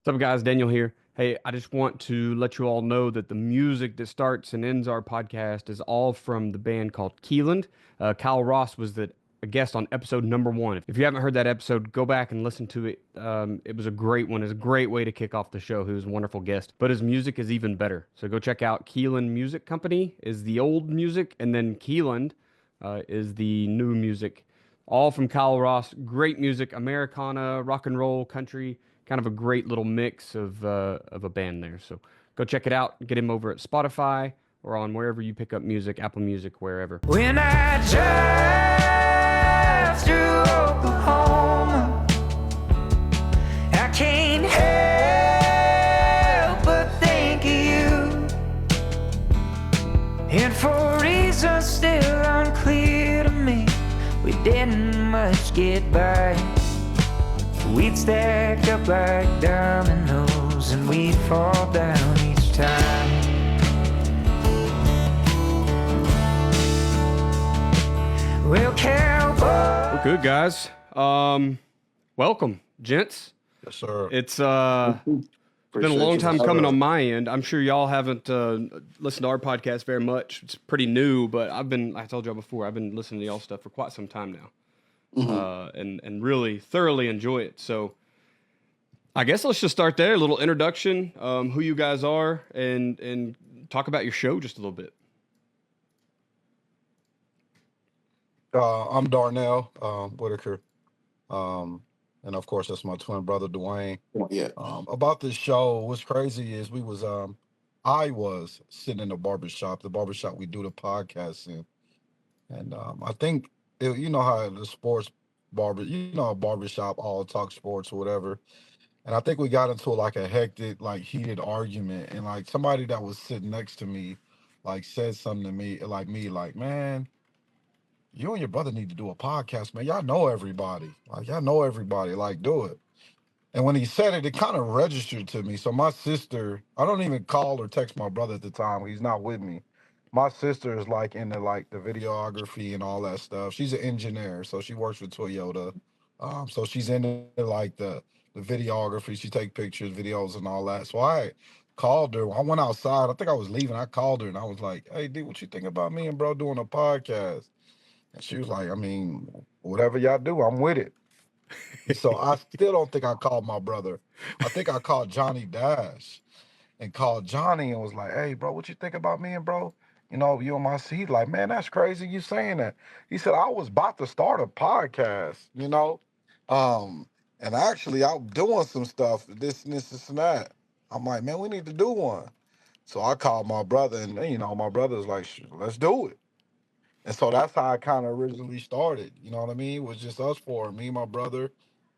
What's up, guys? Daniel here. Hey, I just want to let you all know that the music that starts and ends our podcast is all from the band called Keeland. Kyle Ross was a guest on episode number one. If you haven't heard that episode, go back and listen to it. It was a great one. It's a great way to kick off the show. He was a wonderful guest, but his music is even better. So go check out Keeland Music Company is the old music, and then Keeland is the new music. All from Kyle Ross. Great music, Americana, rock and roll, country, kind of a great little mix of a band there. So go check it out. Get him over at Spotify or on wherever you pick up music, Apple Music, wherever. When I drive through Oklahoma, I can't help but think of you. And for reasons still unclear to me, we didn't much get by. We'd stack up like dominoes and we'd fall down each time. Well, cowboy. We're good, guys. Welcome, gents. Yes, sir. It's been a long time coming on my end. I'm sure y'all haven't listened to our podcast very much. It's pretty new, but I told y'all before, I've been listening to y'all stuff for quite some time now. And really thoroughly enjoy it. So I guess let's just start there. A little introduction, who you guys are, and talk about your show just a little bit. I'm Darnell Whitaker, and of course that's my twin brother Dwayne. Yeah. About this show, what's crazy is I was sitting in the barbershop we do the podcast in, and I think you know how the sports a barbershop all talk sports or whatever, and I think we got into like a hectic, like heated argument, and like somebody that was sitting next to me, like said something to me, like man. You and your brother need to do a podcast, man. Y'all know everybody. Like, do it. And when he said it, it kind of registered to me. So my sister, I don't even call or text my brother at the time. He's not with me. My sister is like into like the videography and all that stuff. She's an engineer, so she works for Toyota. So she's into like the videography. She take pictures, videos, and all that. So I called her. I went outside. I think I was leaving. I called her and I was like, "Hey, D, what you think about me and bro doing a podcast?" And she was like, I mean, whatever y'all do, I'm with it. So I still don't think I called my brother. I think I called Johnny Dash and called Johnny and was like, hey, bro, what you think about me and bro? You know, you and my seat. Like, man, that's crazy you saying that. He said, I was about to start a podcast, you know? And actually I'm doing some stuff, this and this, this and that. I'm like, man, we need to do one. So I called my brother and, you know, my brother's like, let's do it. And so that's how I kind of originally started. You know what I mean? It was just us four, me, my brother,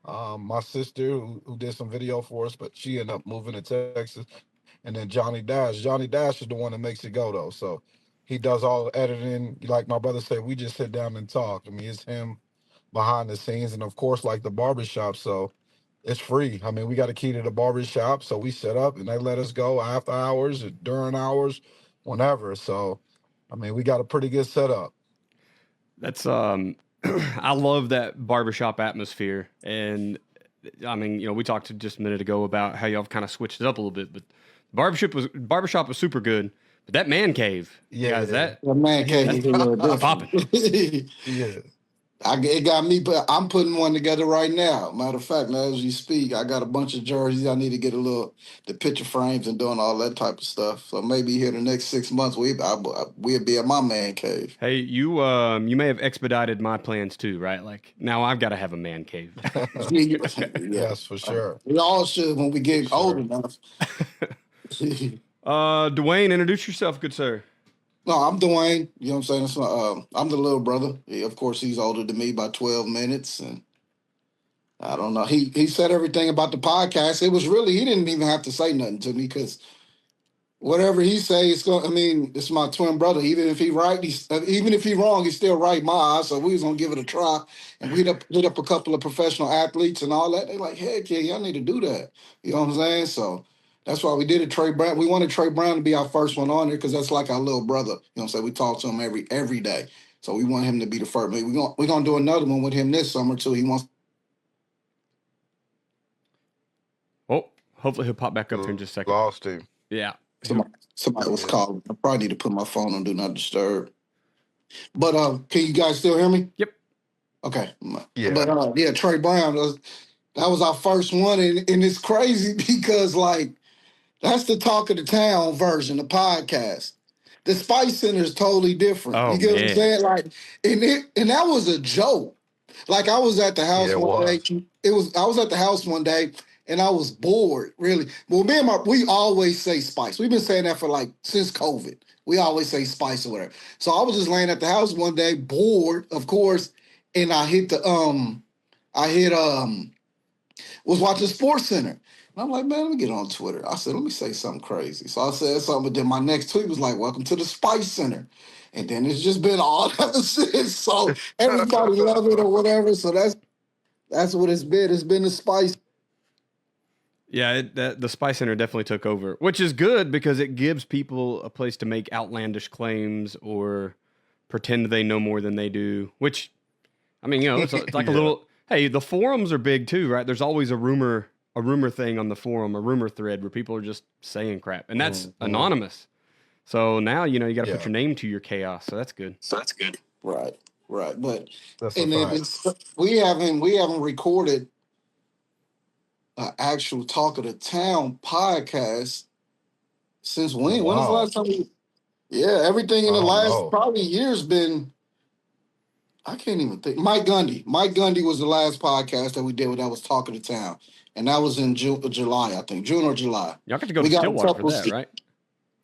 my sister who did some video for us, but she ended up moving to Texas. And then Johnny Dash. Johnny Dash is the one that makes it go though. So he does all the editing. Like my brother said, we just sit down and talk. I mean, it's him behind the scenes. And of course, like the barbershop. So it's free. I mean, we got a key to the barbershop. So we set up and they let us go after hours, during hours, whenever. So I mean, we got a pretty good setup. That's I love that barbershop atmosphere. And I mean, you know, we talked just a minute ago about how y'all kind of switched it up a little bit, but barbershop was super good. But that man cave, Yeah, guys, that The man cave is a little different. popping. yeah. It got me, but I'm putting one together right now. Matter of fact, now as you speak, I got a bunch of jerseys. I need to get the picture frames and doing all that type of stuff. So maybe here the next 6 months, we'll be at my man cave. Hey, you may have expedited my plans too, right? Like now I've got to have a man cave. Yes, for sure. We all should when we get old enough. Dwayne, introduce yourself, good sir. No, I'm Dwayne. You know what I'm saying? I'm the little brother. Of course, he's older than me by 12 minutes. And I don't know. He said everything about the podcast. It was really, he didn't even have to say nothing to me because whatever he say, it's my twin brother. Even if he right, even if he wrong, he's still right in my eyes. So we was gonna give it a try. And we hit up a couple of professional athletes and all that. They like, heck yeah, y'all need to do that. You know what I'm saying? So that's why we did it. Trey Brown. We wanted Trey Brown to be our first one on there because that's like our little brother. You know what I'm saying? We talk to him every day. So we want him to be the first. We're gonna do another one with him this summer too. He wants. Oh, Hopefully he'll pop back up here in just a second. Lost him. Yeah. Somebody was calling. I probably need to put my phone on Do Not Disturb. But can you guys still hear me? Yep. Okay. Yeah. But yeah, Trey Brown, that was our first one, and it's crazy because like that's the talk of the town version, the podcast. The Spice Center is totally different. Oh, You get what I'm man. saying? Like, and that was a joke. Like I was at the house Yeah, it one was. day. I was at the house one day and I was bored, really. Well, we always say Spice. We've been saying that for like since COVID. We always say Spice or whatever. So I was just laying at the house one day, bored, of course, and I was watching Sports Center. And I'm like, man, let me get on Twitter. I said, let me say something crazy. So I said something, but then my next tweet was like, welcome to the Spice Center. And then it's just been all ever since. So everybody love it or whatever. So that's what it's been. It's been the Spice. Yeah, the Spice Center definitely took over, which is good because it gives people a place to make outlandish claims or pretend they know more than they do, which, I mean, it's like a little, hey, the forums are big too, right? There's always a rumor thing on the forum, a rumor thread where people are just saying crap, and that's anonymous. So now, you got to put your name to your chaos. So that's good. Right. But That's and a then fact. we haven't recorded an actual Talk of the Town podcast since when? When was the Wow. last time? Yeah, everything in I the don't last know. probably year's been. I can't even think. Mike Gundy. Mike Gundy was the last podcast that we did that was Talk of the Town, and that was in July, I think, June or July. Y'all got to go We to got Stillwater for couple that, right?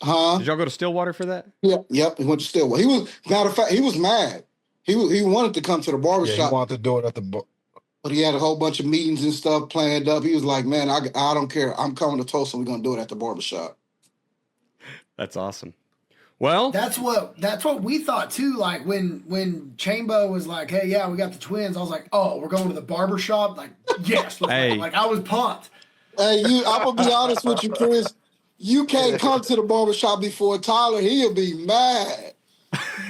Huh? Did y'all go to Stillwater for that? Yep. He went to Stillwater. He was, matter of fact, he was mad. He wanted to come to the Yeah, barbershop. he wanted to do it at the But he had a whole bunch of meetings and stuff planned up. He was like, man, I don't care. I'm coming to Tulsa. We're going to do it at the barbershop. That's awesome. Well, That's what we thought too. Like when Chambo was like, "Hey, yeah, we got the Twins," I was like, "Oh, we're going to the barbershop." Like, yes, Hey. like I was pumped. Hey, I'm going to be honest with you, Chris. You can't come to the barbershop before Tyler. He'll be mad.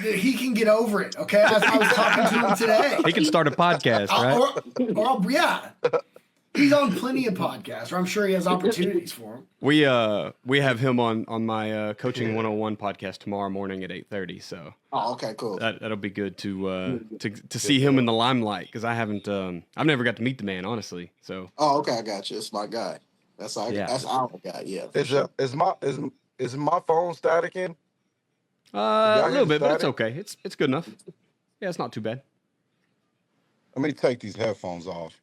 He can get over it. Okay, I was talking to him today. he can start a podcast, right? Or yeah, he's on plenty of podcasts. Or I'm sure he has opportunities for him. We have him on my Coaching 101 podcast tomorrow morning at 8:30. So Okay, cool. that'll be good to see him in the limelight because I haven't I've never got to meet the man honestly. So Okay, I got you. It's my guy. That's our guy. Yeah. Is my phone staticking? a little bit, but it's static? okay. It's good enough. Yeah, it's not too bad. Let me take these headphones off.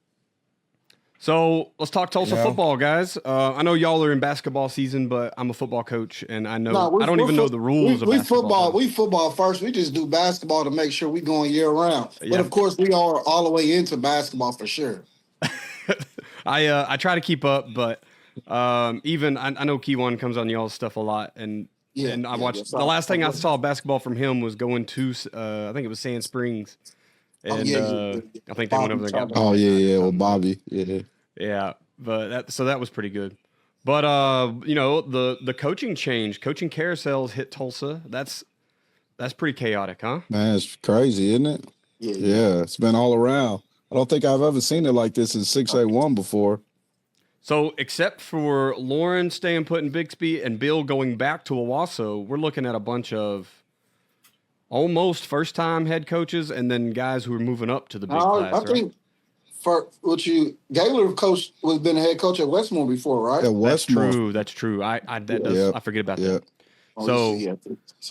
So let's talk Tulsa football, guys. I know y'all are in basketball season, but I'm a football coach, and I know I don't even know the rules of basketball. We football first. We just do basketball to make sure we going year round. Yeah. But of course, we are all the way into basketball for sure. I try to keep up, but even I know Keyone comes on y'all's stuff a lot, and I watched the last thing I saw basketball from him was going to I think it was Sand Springs, and I think they went over there and got. Oh yeah, well Bobby, yeah. Yeah, but that was pretty good. But the coaching carousels hit Tulsa. That's pretty chaotic, huh? Man, it's crazy, isn't it? Yeah, it's been all around. I don't think I've ever seen it like this in 6A1 before. So, except for Lauren staying put in Bixby and Bill going back to Owasso, we're looking at a bunch of almost first-time head coaches and then guys who are moving up to the big class. I think for what Gaylor coach was been a head coach at Westmore before, right? At Westmore. That's true. I forget about that. So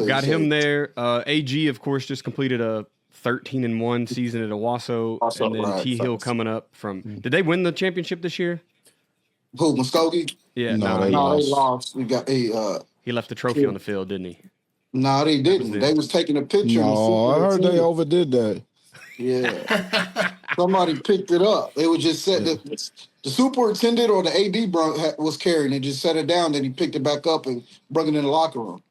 got him there. AG, of course, just completed a 13-1 season at Owasso, and then T Hill coming up from. Did they win the championship this year? Who, Muskogee? Yeah, No, no, they They lost. We got he left the trophy on the field, didn't he? No, they didn't. They was taking a picture. No, I heard they overdid that. Yeah. Somebody picked it up. It was just set. The superintendent or the AD was carrying it, just set it down. Then he picked it back up and brought it in the locker room.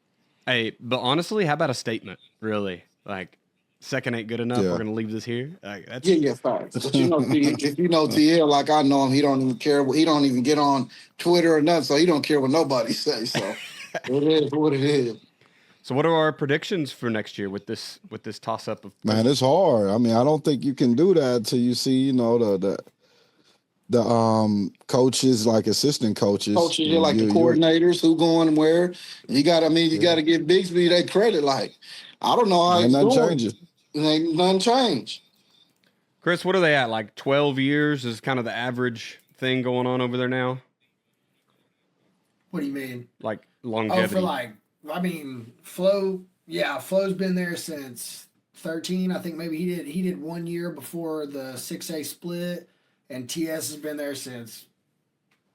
Hey, but honestly, how about a statement? Really, like second ain't good enough. Yeah. We're gonna leave this here. Like, that's, Facts. But if you know TL like I know him, he don't even care. He don't even get on Twitter or nothing, so he don't care what nobody says. So it is what it is. So, what are our predictions for next year with this toss up of? Man, it's hard. I mean, I don't think you can do that until you see, the the coaches, like assistant coaches. Coaches, you're like the coordinators who going where. You got to give Bigsby that credit. Like, I don't know how ain't he's nothing doing. changing. Ain't nothing changed. Chris, what are they at? Like 12 years is kind of the average thing going on over there now? What do you mean? Like longevity? Flo's been there since 13. I think maybe he did 1 year before the 6A split, and TS has been there since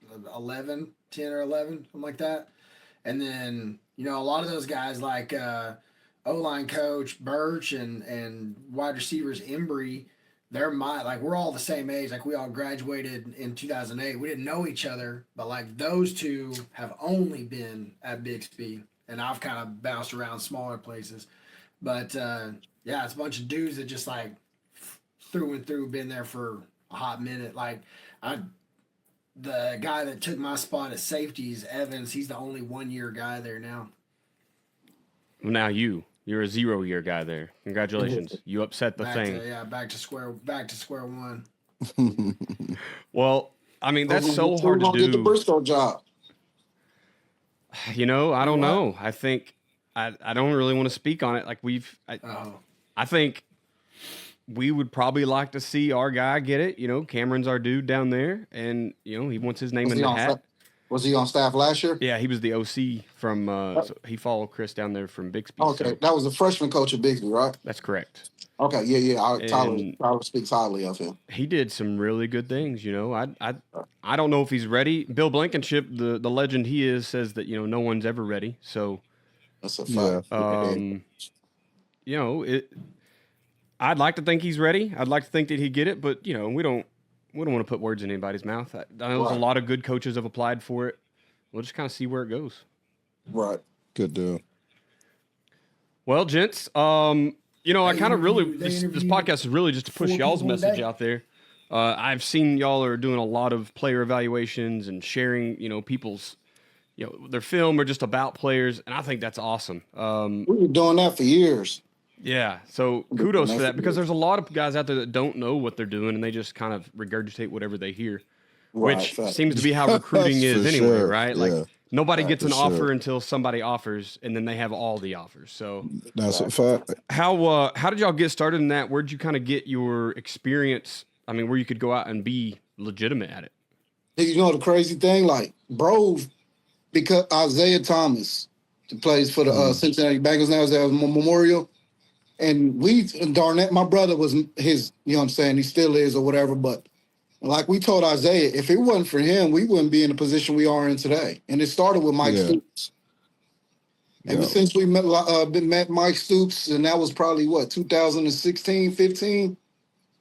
10 or 11, something like that. And then, a lot of those guys like O-line coach Birch and wide receivers Embry, we're all the same age. Like, we all graduated in 2008. We didn't know each other, but like those two have only been at Bixby, and I've kind of bounced around smaller places. But it's a bunch of dudes that just like through and through been there for a hot minute. Like, the guy that took my spot at safety is Evans. He's the only 1 year guy there now. Now you're a 0 year guy there. Congratulations. You upset the thing. Back to square one. Well, I mean, that's so hard to do. Get the Briscoe job. I don't know. I think I don't really want to speak on it. Like I think we would probably like to see our guy get it. Cameron's our dude down there, and he wants his name in the hat. Was he on staff last year? Yeah, he was the OC from. So he followed Chris down there from Bixby. Okay, so. That was the freshman coach at Bixby, right? That's correct. Okay, yeah. Tyler speaks highly of him. He did some really good things. I don't know if he's ready. Bill Blankenship, the legend he is, says that no one's ever ready. So that's a fact. I'd like to think he's ready. I'd like to think that he'd get it, but we don't want to put words in anybody's mouth. I know there's a lot of good coaches have applied for it. We'll just kind of see where it goes. Right. Good deal. Well, gents, I kind of really this podcast is really just to push y'all's message out there. I've seen y'all are doing a lot of player evaluations and sharing, people's, their film or just about players, and I think that's awesome. We've been doing that for years. Yeah, so kudos for that, because there's a lot of guys out there that don't know what they're doing, and they just kind of regurgitate whatever they hear, which seems to be how recruiting is anyway, right? Yeah. Like, nobody gets an offer until somebody offers, and then they have all the offers. So that's a fact. How did y'all get started in that? Where'd you kind of get your experience? I mean, where you could go out and be legitimate at it? The crazy thing, like, bro, because Isaiah Thomas plays for the Cincinnati Bengals now, is at Memorial. And Darnell, my brother was his, he still is or whatever. But like we told Isaiah, if it wasn't for him, we wouldn't be in the position we are in today. And it started with Mike Stoops. Ever since we met Mike Stoops, and that was probably 2016, 15,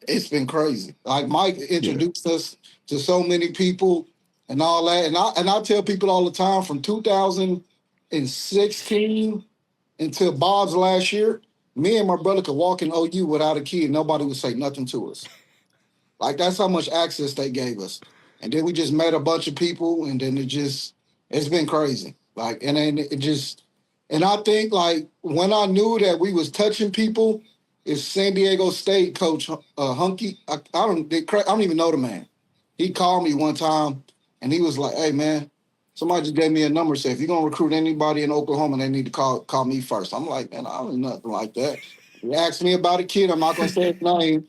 it's been crazy. Like, Mike introduced us to so many people and all that. And I tell people all the time, from 2016 until Bob's last year, me and my brother could walk in OU without a key and nobody would say nothing to us. Like, that's how much access they gave us. And then we just met a bunch of people, and then it's been crazy. Like, and then and I think, like, when I knew that we was touching people, is San Diego State coach Hunky. I don't even know the man. He called me one time, and he was like, "Hey, man, somebody just gave me a number. Said if you're gonna recruit anybody in Oklahoma, they need to call me first." I'm like, "Man, I don't know nothing like that." He asked me about a kid. I'm not gonna say his name,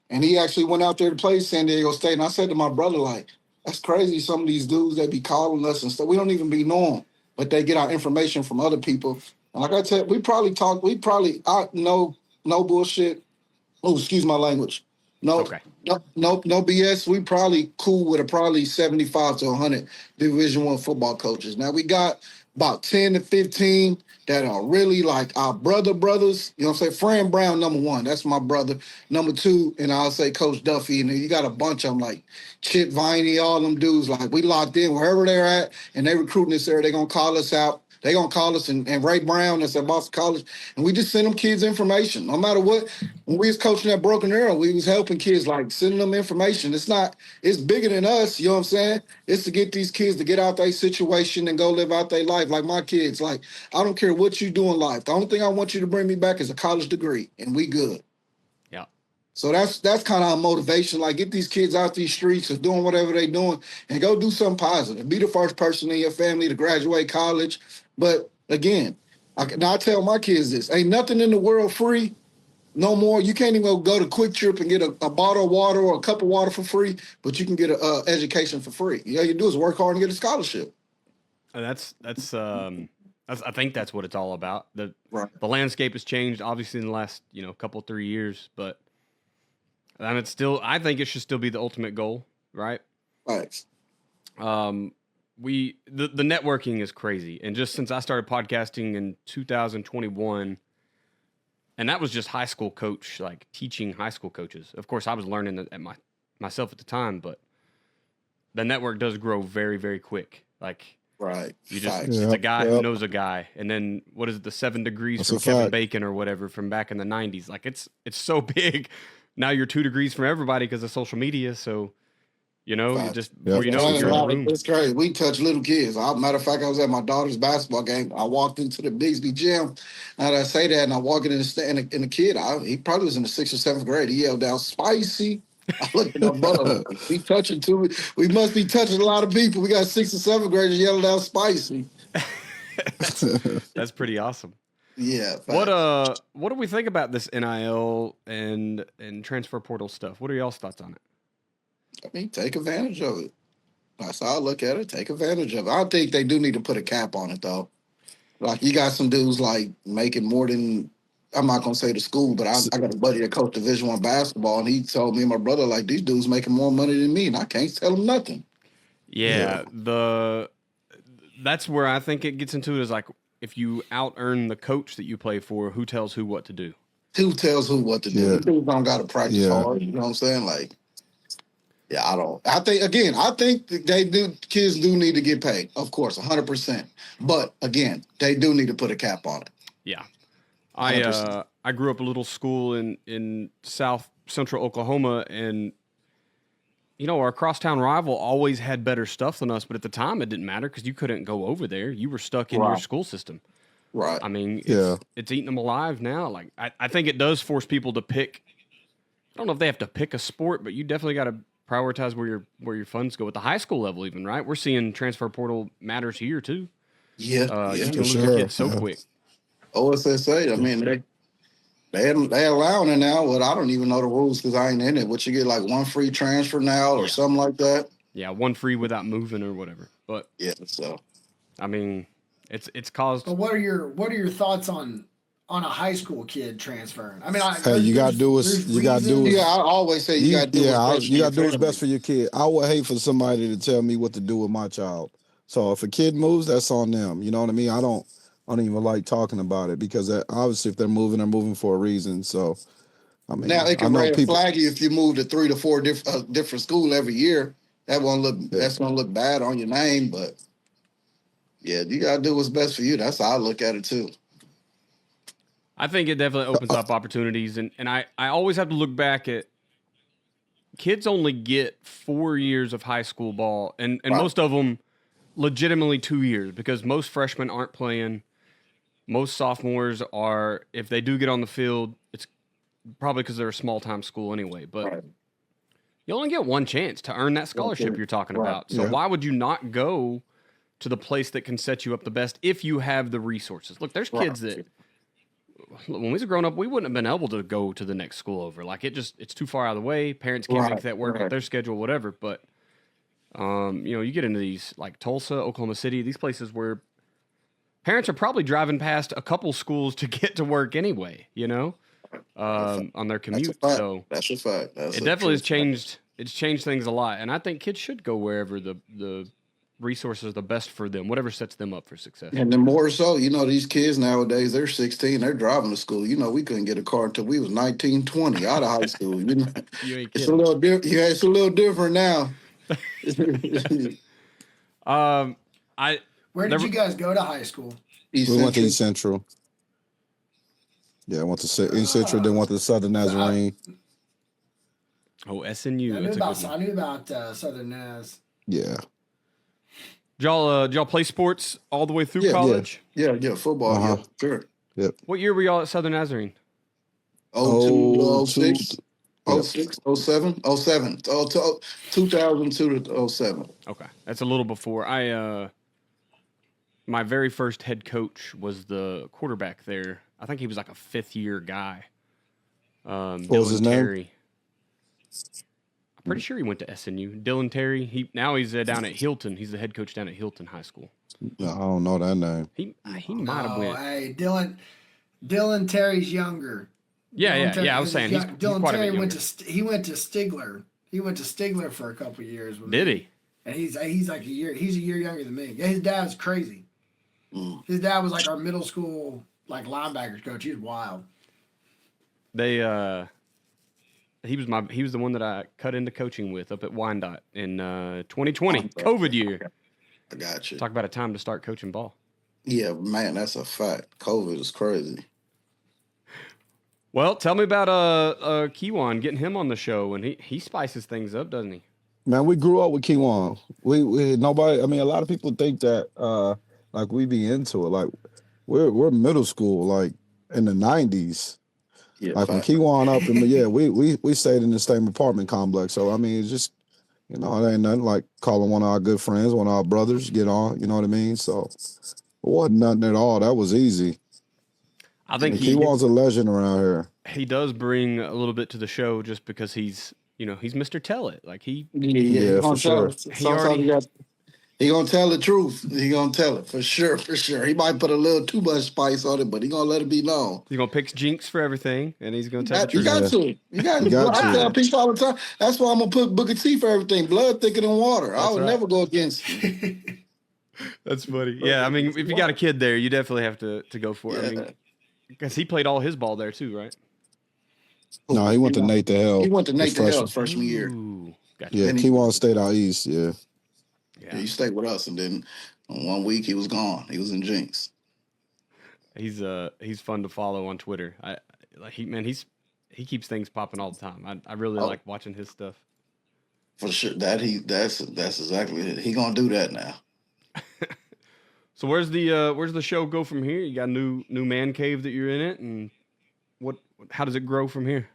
and he actually went out there to play San Diego State. And I said to my brother, like, "That's crazy. Some of these dudes that be calling us and stuff, we don't even be knowing, but they get our information from other people." And like I said, no bullshit. Oh, excuse my language. No BS. We probably cool with probably 75 to 100 Division I football coaches. Now we got about 10 to 15 that are really like our brothers. You know what I'm saying? Fran Brown, number one. That's my brother. Number two, and I'll say Coach Duffy. And then you got a bunch of them like Chip Viney, all them dudes. Like, we locked in wherever they're at, and they recruiting this area. They're going to call us out. They're going to call us, and Ray Brown, that's at Boston College, and we just send them kids information. No matter what, when we was coaching at Broken Arrow, we was helping kids, like, sending them information. It's bigger than us, you know what I'm saying? It's to get these kids to get out their situation and go live out their life. Like my kids, like, I don't care what you do in life. The only thing I want you to bring me back is a college degree, and we good. Yeah. So that's kind of our motivation. Like, get these kids out these streets of doing whatever they're doing and go do something positive. Be the first person in your family to graduate college. But again, I tell my kids this: ain't nothing in the world free. No more. You can't even go to Quick Trip and get a bottle of water or a cup of water for free, but you can get an education for free. All you do is work hard and get a scholarship. And I think that's what it's all about. The landscape has changed, obviously, in the last couple 3 years, but and it's still. I think it should still be the ultimate goal, right? Right. The networking is crazy, and just since I started podcasting in 2021, and that was just high school coach, like teaching high school coaches. Of course, I was learning at myself at the time, but the network does grow very, very quick. Like. Right. It's a guy who knows a guy. And then what is it, the 7 degrees from Kevin Bacon or whatever from back in the 90s? Like it's so big. Now you're 2 degrees from everybody because of social media. So, you just before you know it, you're in the room. It's crazy. We touch little kids. Matter of fact, I was at my daughter's basketball game. I walked into the Bigsby gym, and I say that, and I walk in the stand, and the kid, he probably was in the 6th or 7th grade. He yelled out, "Spicy." I looked at my brother. We must be touching a lot of people. We got 6th or 7th graders yelling out "spicy." That's pretty awesome. Yeah. Facts. What do we think about this NIL and transfer portal stuff? What are y'all's thoughts on it? I mean, take advantage of it. That's how I look at it. Take advantage of it. I think they do need to put a cap on it, though. Like, you got some dudes like making more than. I'm not gonna say the school, but I got a buddy that coached Division I basketball, and he told me and my brother, like, these dudes making more money than me, and I can't tell them nothing. Yeah. That's where I think it gets into it is like if you out earn the coach that you play for, who tells who what to do? Who tells who what to do? Yeah. Dudes don't got to practice hard. You know what I'm saying? Like, yeah, I don't. I think kids do need to get paid, of course, 100%. But again, they do need to put a cap on it. Yeah. I grew up a little school in South Central Oklahoma, and our crosstown rival always had better stuff than us, but at the time it didn't matter because you couldn't go over there. You were stuck in your school system. Right. I mean, it's eating them alive now. Like I think it does force people to pick. I don't know if they have to pick a sport, but you definitely got to prioritize where your funds go at the high school level, even, right? We're seeing transfer portal matters here too. Yeah. You can lose your kids so quick. OSSA, I mean, they allowing it now, but I don't even know the rules because I ain't in it. What you get, like one free transfer now or something like that? Yeah, one free without moving or whatever. But so I mean, it's caused. But what are your thoughts on a high school kid transferring? I mean, you gotta do Yeah, I always say you gotta do. You gotta do what's best for your kid. I would hate for somebody to tell me what to do with my child. So if a kid moves, that's on them. You know what I mean? I don't even like talking about it because obviously if they're moving for a reason. So, I mean, now it can flag you if you move to 3 to 4 different school every year. That's gonna look bad on your name, but yeah, you gotta do what's best for you. That's how I look at it too. I think it definitely opens up opportunities, and I always have to look back at kids only get 4 years of high school ball, and most of them legitimately 2 years because most freshmen aren't playing. Most sophomores are, if they do get on the field, it's probably because they're a small-time school anyway. But you only get one chance to earn that scholarship you're talking about. So why would you not go to the place that can set you up the best if you have the resources? Look, there's kids that, when we was growing up, we wouldn't have been able to go to the next school over. Like, it's too far out of the way. Parents can't make that work with their schedule, whatever. But, you get into these, like Tulsa, Oklahoma City, these places where parents are probably driving past a couple schools to get to work anyway, on their commute. So that's a fact. It definitely has changed. It's changed things a lot. And I think kids should go wherever the resources are the best for them, whatever sets them up for success. And then more so, these kids nowadays, they're 16, they're driving to school. We couldn't get a car until we was 19, 20 out of high school. You ain't it's kidding. a little different. Yeah, it's a little different now. Where did you guys go to high school? We went to East Central. Yeah, I went to East Central, then went to Southern Nazarene. SNU. I knew about Southern Naz. Yeah. Did y'all play sports all the way through college? Yeah, football. Yeah, sure. Yep. What year were y'all at Southern Nazarene? 02, 06. Yep. 06, 07, 07, 2002 to 07. Okay, that's a little before I. My very first head coach was the quarterback there. I think he was like a 5th-year guy. What was his Dylan name? Terry. I'm pretty sure he went to SNU. Dylan Terry. He's down at Hilton. He's the head coach down at Hilton High School. No, I don't know that name. He might have Oh, went. hey, Dylan Terry's younger. Yeah. I was saying he's Dylan quite a bit Terry younger. went to Stigler. He went to Stigler for a couple years. Did he? And he's like a year. He's a year younger than me. Yeah, his dad's crazy. His dad was like our middle school like linebackers coach. He's wild. He was the one that I cut into coaching with up at Wyandotte in 2020, COVID year. I got you. Talk about a time to start coaching ball. Yeah, man, that's a fact. COVID is crazy. Well, tell me about Kiwan, getting him on the show, and he spices things up, doesn't he? Man, we grew up with Kiwan. We nobody. I mean, a lot of people think that like we be into it. Like we're middle school, like in the 90s. Yeah, Like when fact. Kiwan up, and yeah, we stayed in the same apartment complex. So I mean, it's just it ain't nothing like calling one of our good friends, one of our brothers, get on. You know what I mean? So it wasn't nothing at all. That was easy. I think Kiwan's a legend around here. He does bring a little bit to the show just because he's Mr. Tell It. Like he Yeah, for sure. He gonna tell the truth. He gonna tell it for sure. He might put a little too much spice on it, but he gonna let it be known. he's gonna pick jinx for everything, and he's gonna tell the You truth. got to. You got to. got I to. tell people all the time. That's why I'm gonna put Booker T for everything. Blood thicker than water. I That's would right. never go against him. That's funny. Yeah, I mean, if you got a kid there, you definitely have to go for it. I mean, because he played all his ball there too, right? No, he went to Nate the Hell. He went to his Nate the Hell freshman- his freshman year. Ooh, gotcha. Yeah, And he- Kiwan stayed out east. Yeah. Yeah. He stayed with us, and then 1 week he was gone. He was in Jinx. He's fun to follow on Twitter. He keeps things popping all the time. I really like watching his stuff. For sure. That's exactly it. He gonna do that now. So where's the show go from here? You got a new man cave that you're in it, and how does it grow from here?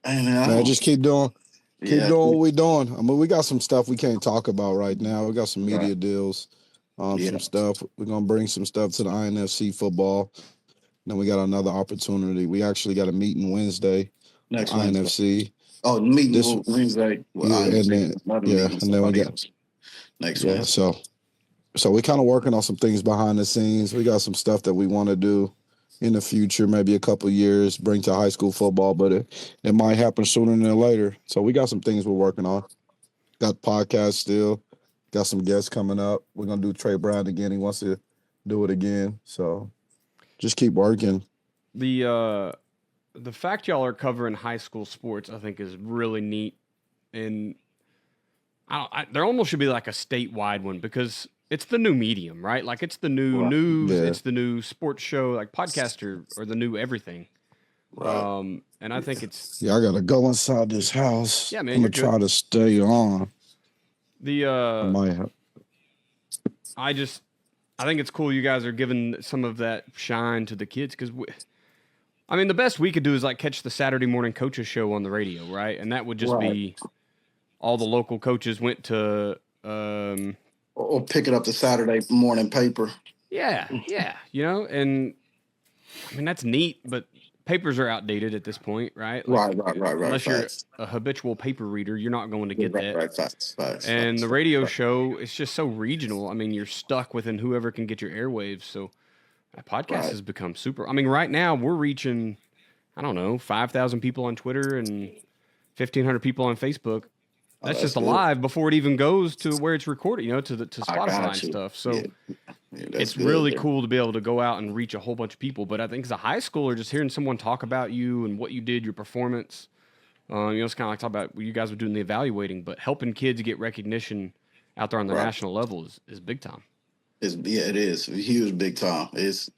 Man, Just keep doing what we're doing. I mean, we got some stuff we can't talk about right now. We got some media deals, some stuff. We're gonna bring some stuff to the INFC football. Then we got another opportunity. We actually got a meeting Wednesday. next Wednesday. INFC. Oh, meeting This- Wednesday. Well, yeah, INFC, and then- another yeah, meeting with and then we somebody got- else next Yeah, Wednesday. so we're kind of working on some things behind the scenes. We got some stuff that we want to do in the future, maybe a couple years, bring to high school football, but it might happen sooner than later. So we got some things we're working on. Got podcasts still. Got some guests coming up. We're gonna do Trey Brown again. He wants to do it again. So just keep working. The fact y'all are covering high school sports, I think, is really neat, and there almost should be like a statewide one because it's the new medium, right? Like it's the new news, Yeah. it's the new sports show, like podcaster or the new everything. Right. And I think it's Yeah, I gotta go inside this house. Yeah, man, I'm you're gonna try to stay on. the I might have. I think it's cool you guys are giving some of that shine to the kids because the best we could do is like catch the Saturday morning coaches show on the radio, right? And that would just be all the local coaches went to Or picking up the Saturday morning paper. yeah, and I mean that's neat, but papers are outdated at this point, right? Like, Right. Unless you're Facts. a habitual paper reader, you're not going to get that. Right. Facts. And the radio show, it's just so regional. I mean, you're stuck within whoever can get your airwaves. So that podcast has become super. I mean, right now we're reaching, 5,000 people on Twitter and 1,500 people on Facebook. That's just good. alive before it even goes to where it's recorded, to I Spotify got and you. stuff. So Yeah, that's it's good. really cool to be able to go out and reach a whole bunch of people. But I think as a high schooler, just hearing someone talk about you and what you did, your performance, it's kind of like talk about what you guys were doing the evaluating, but helping kids get recognition out there on the national level is big time. It is huge, big time. It's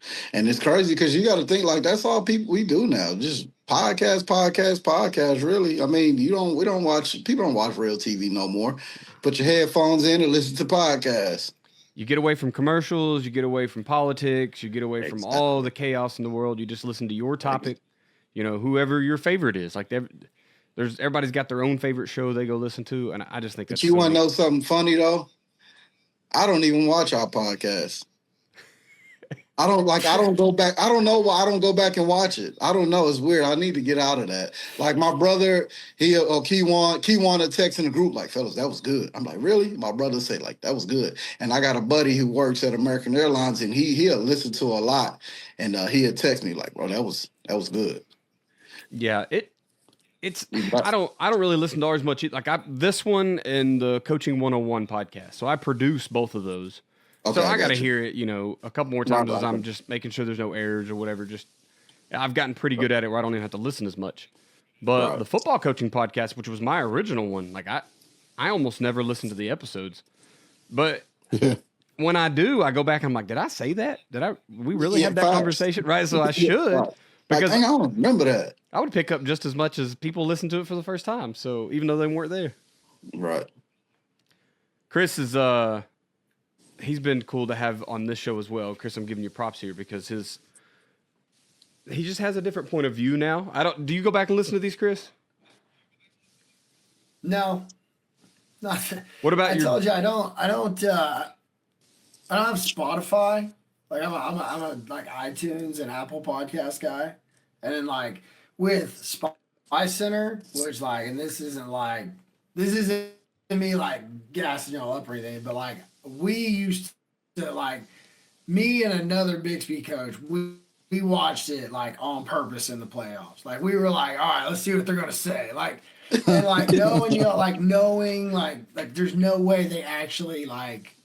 crazy because you got to think like that's all we do now. Just podcast. Really, I mean, people don't watch real TV no more. Put your headphones in and listen to podcasts. You get away from commercials, you get away from politics, you get away from all the chaos in the world. You just listen to your topic, whoever your favorite is. Like everybody's got their own favorite show they go listen to, and I just think that's But you want to neat. know something funny though? I don't even watch our podcast. I don't go back. I don't know why I don't go back and watch it. I don't know. It's weird. I need to get out of that. Like my brother, Key wanted text in the group like, fellas, that was good. I'm like, really? My brother say like, that was good. And I got a buddy who works at American Airlines, and he'll listen to a lot, and he'll text me like, bro, that was good. Yeah, it's I don't really listen to ours much. Like this one and the Coaching 101 podcast. So I produce both of those. Okay, So I got to you. hear it, a couple more times as I'm just making sure there's no errors or whatever. I've gotten pretty good at it where I don't even have to listen as much. But the football coaching podcast, which was my original one, like I almost never listen to the episodes. But when I do, I go back and I'm like, did I say that? We really have that conversation? Right. So I should. Because I don't remember that. I would pick up just as much as people listen to it for the first time. So even though they weren't there. Right. Chris is he's been cool to have on this show as well. Chris, I'm giving you props here because he just has a different point of view now. Do you go back and listen to these, Chris? No. Not, what about I told you I don't have Spotify. Like I'm a like iTunes and Apple Podcast guy. And then like with Spy Center, which like, and this isn't me like gassing y'all up or anything, but like we used to like me and another Bixby coach, we watched it like on purpose in the playoffs. Like we were like, all right, let's see what they're gonna say. Like and like knowing like there's no way they actually like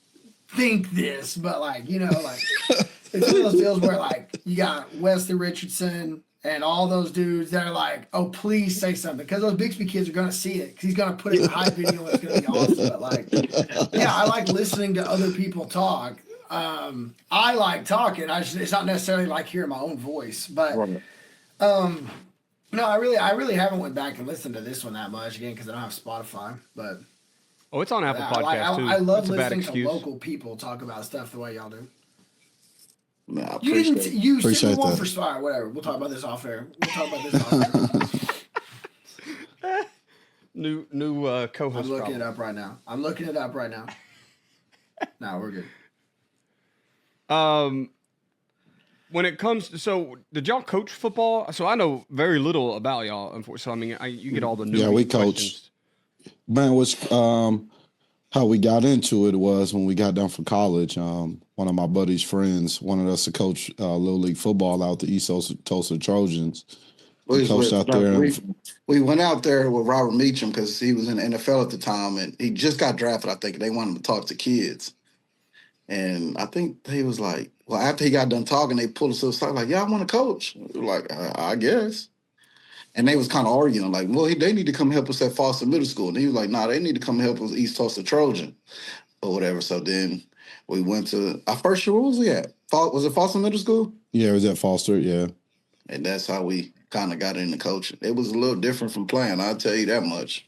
think this, but like like it's one of those deals where like you got Wesley Richardson and all those dudes that are like, oh, please say something. Because those Bixby kids are going to see it. Because he's going to put it in high video and it's going to be awesome. But, like, yeah, I like listening to other people talk. I like talking. It's not necessarily like hearing my own voice. But, no, I really haven't went back and listened to this one that much, again, because I don't have Spotify. But it's on Apple Podcasts, too. I love That's listening to local people talk about stuff the way y'all do. Nah, you didn't. You appreciate one that. for Spire. Whatever. We'll talk about this off air. New co-host. I'm looking it up right now. No, we're good. When it comes to, so did y'all coach football? So I know very little about y'all. Unfortunately, so I mean, you get all the new. Yeah, we questions. coached. Man, how we got into it was when we got done from college. One of my buddy's friends wanted us to coach Little League football out the East Tulsa Trojans. We coached out there. We went out there with Robert Meacham because he was in the NFL at the time, and he just got drafted, I think. They wanted him to talk to kids. And I think he was like, well, after he got done talking, they pulled us aside like, yeah, I want to coach. We were like, I guess. And they was kind of arguing, like, well, they need to come help us at Foster Middle School. And he was like, nah, they need to come help us East Tulsa Trojan or whatever. So then we went to our first year. Where was we at? Was it Foster Middle School? Yeah, it was at Foster, yeah. And that's how we kind of got into coaching. It was a little different from playing, I'll tell you that much.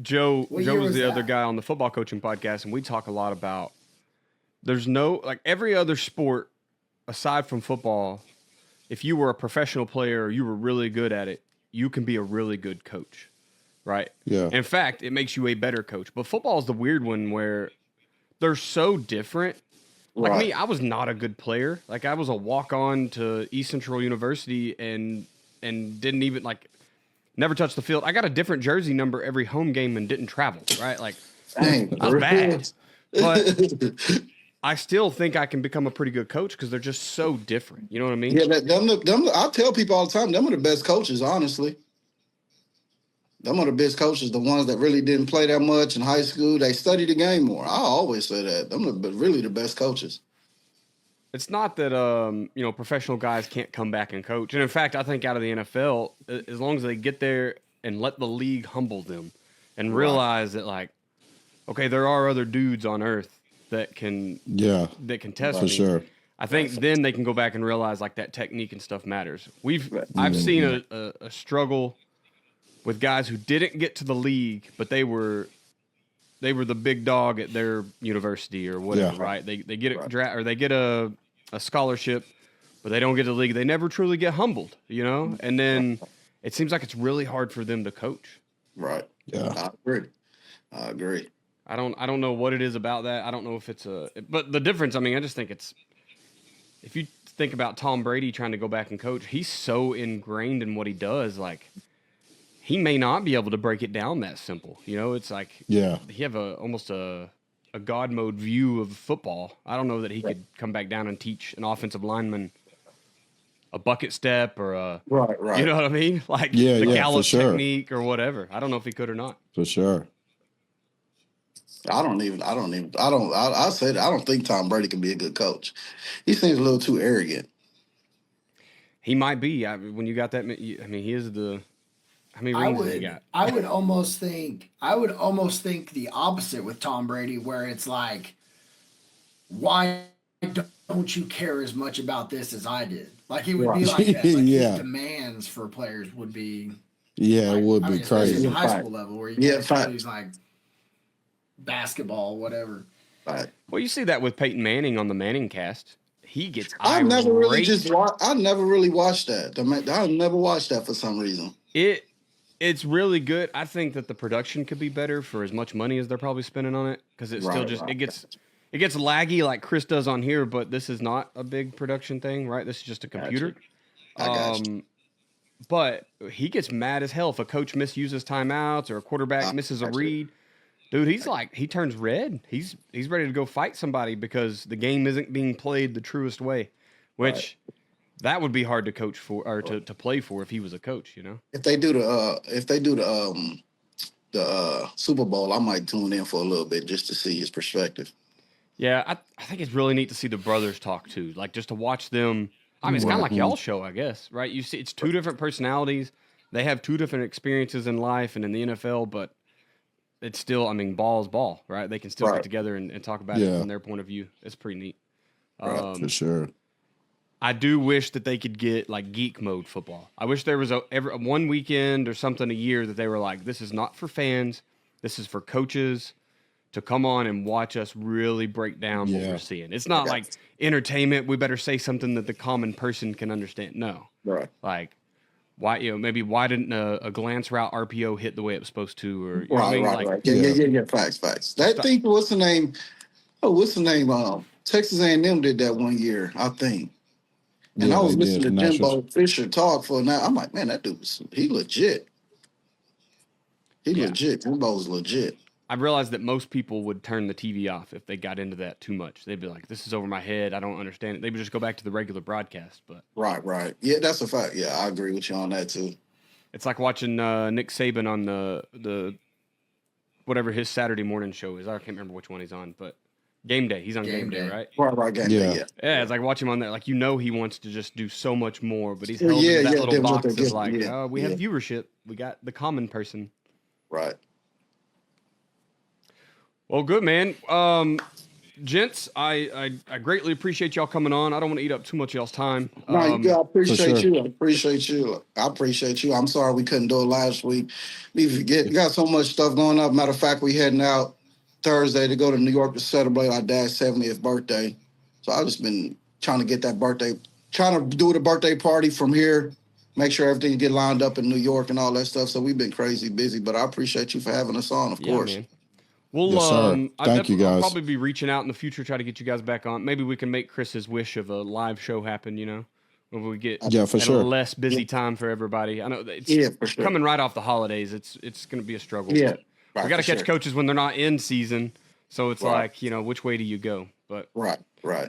Joe was the other guy on the football coaching podcast, and we talk a lot about there's no, like every other sport aside from football, if you were a professional player or you were really good at it, you can be a really good coach, right? Yeah. In fact, it makes you a better coach. But football is the weird one where they're so different. Like me, I was not a good player. Like I was a walk-on to East Central University and didn't even never touched the field. I got a different jersey number every home game and didn't travel, right? Like Dang, I was bad. But I still think I can become a pretty good coach because they're just so different. You know what I mean? Yeah, I tell people all the time, them are the best coaches, honestly. Them are the best coaches, the ones that really didn't play that much in high school. They study the game more. I always say that. Them are really the best coaches. It's not that professional guys can't come back and coach. And in fact, I think out of the NFL, as long as they get there and let the league humble them and realize that okay, there are other dudes on earth that can test for me. Sure. I think then they can go back and realize that technique and stuff matters. I've seen a struggle with guys who didn't get to the league, but they were the big dog at their university or whatever, right? They get or they get a scholarship, but they don't get to the league. They never truly get humbled, And then it seems like it's really hard for them to coach. Right. Yeah. I agree. I don't know what it is about that. I don't know if it's but the difference, I mean, I just think it's, if you think about Tom Brady trying to go back and coach, he's so ingrained in what he does, like he may not be able to break it down that simple. You know, it's like Yeah. he have almost a God mode view of football. I don't know that he could come back down and teach an offensive lineman a bucket step or a Right. You know what I mean? Like Yeah, the yeah, for gallop sure. technique or whatever. I don't know if he could or not. For sure. I say that I don't think Tom Brady can be a good coach. He seems a little too arrogant. He might be. When you got that, I mean, he is the. How many rings has he got? I would almost think the opposite with Tom Brady, where it's like, why don't you care as much about this as I did? Like it would be like that. Like Yeah. his demands for players would be. Yeah, like, it would I be mean, especially crazy. at the high school level where you get these like basketball, whatever. Right. Well, you see that with Peyton Manning on the Manning cast. He gets I never really irate. I never really watched that. I never watched that for some reason. It's really good. I think that the production could be better for as much money as they're probably spending on it, because it's still just it gets laggy like Chris does on here, but this is not a big production thing, right? This is just a computer. I got you. But he gets mad as hell if a coach misuses timeouts or a quarterback misses a read. Dude, he turns red. He's ready to go fight somebody because the game isn't being played the truest way, which that would be hard to coach for or to play for if he was a coach, you know. If they do the Super Bowl, I might tune in for a little bit just to see his perspective. Yeah, I think it's really neat to see the brothers talk too, like just to watch them. I mean, it's kind of like y'all show, I guess, right? You see, it's two different personalities. They have two different experiences in life and in the NFL, but it's still, I mean, ball is ball, right? They can still get together and talk about it from their point of view. It's pretty neat. For sure. I do wish that they could get like geek mode football. I wish there was every one weekend or something a year that they were like, this is not for fans. This is for coaches to come on and watch us really break down what we're seeing. It's not like entertainment. We better say something that the common person can understand. No. Right. Like, why, maybe why didn't a glance route RPO hit the way it was supposed to? Or, you know what I mean? Right. Yeah. Facts. That thing, what's the name? Texas A&M did that one year, I think. And I was listening to Jimbo Fisher talk for now. I'm like, man, that dude, he legit. Legit. Jimbo's legit. I realized that most people would turn the TV off if they got into that too much. They'd be like, this is over my head. I don't understand it. They would just go back to the regular broadcast. But Right. Yeah, that's a fact. Yeah, I agree with you on that too. it's like watching Nick Saban on the whatever his Saturday morning show is. I can't remember which one he's on, but Game Day. He's on Game Day, right? Right, Game Day, yeah. Yeah, it's like watching him on there. Like, you know, he wants to just do so much more, but he's held in that little box of like, we have viewership. We got the common person. Right. Well, good, man. Gents, I greatly appreciate y'all coming on. I don't want to eat up too much of y'all's time. No, I appreciate you. I appreciate you. I'm sorry we couldn't do it last week. We got so much stuff going up. Matter of fact, we heading out Thursday to go to New York to celebrate our dad's 70th birthday. So I've just been trying to get that trying to do the birthday party from here, make sure everything get lined up in New York and all that stuff. So we've been crazy busy, but I appreciate you for having us on, of course. Man. Well, thank you, guys. I'll probably be reaching out in the future, try to get you guys back on. Maybe we can make Chris's wish of a live show happen, you know, when we get for sure. a less busy time for everybody. I know it's for sure. coming right off the holidays. It's going to be a struggle. Yeah. Right, we got to catch coaches when they're not in season. So it's like, you know, which way do you go? But Right.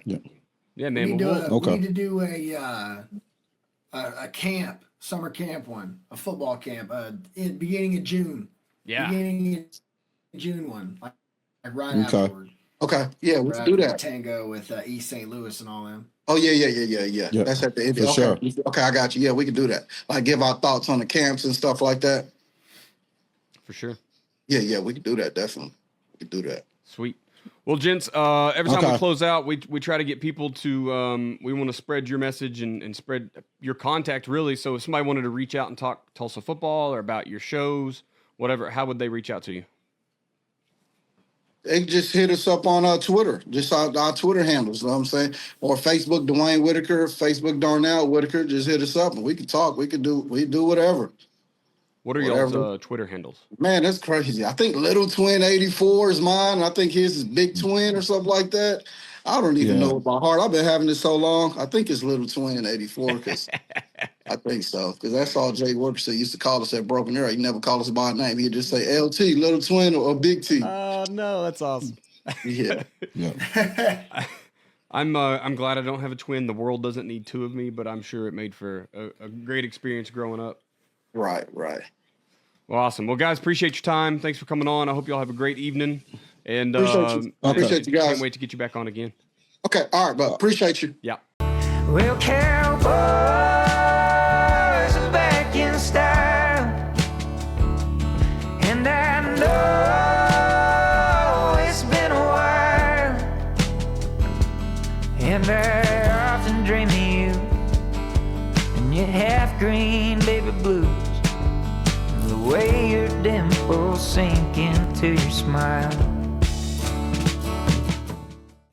Yeah, man. We need to do a camp, summer camp one, a football camp, in beginning of June. Yeah. Beginning of June one, like right afterward. Okay. Yeah, let's do that. Tango with East St. Louis and all them. Oh yeah. That's at the end. For sure. Okay, I got you. Yeah, we can do that. Like give our thoughts on the camps and stuff like that. For sure. Yeah, we can do that. Definitely, we can do that. Sweet. Well, gents, every time we close out, we try to get people to, we want to spread your message and spread your contact, really. So if somebody wanted to reach out and talk Tulsa football or about your shows, whatever, how would they reach out to you? They just hit us up on Twitter, just our Twitter handles, you know what I'm saying? Or Facebook, Dwayne Whitaker, Facebook, Darnell Whitaker, just hit us up and we can talk. We do whatever. What are y'all's Twitter handles? Man, that's crazy. I think Little Twin 84 is mine. I think his is Big Twin or something like that. I don't even know by heart. I've been having this so long. I think it's Little Twin 84 because I think so. Because that's all Jay Wilkerson used to call us at Broken Arrow. He never called us by name. He'd just say LT, Little Twin, or Big T. Oh, no, that's awesome. Yeah. I'm glad I don't have a twin. The world doesn't need two of me, but I'm sure it made for a great experience growing up. Right. Well, awesome. Well, guys, appreciate your time. Thanks for coming on. I hope y'all have a great evening. And appreciate you guys. Can't wait to get you back on again. Okay. All right, but appreciate you. Yeah. Well, cowboys are back in style, and I know it's been a while, and I often dream of you and your half green baby blues, the way your dimples sink into your smile.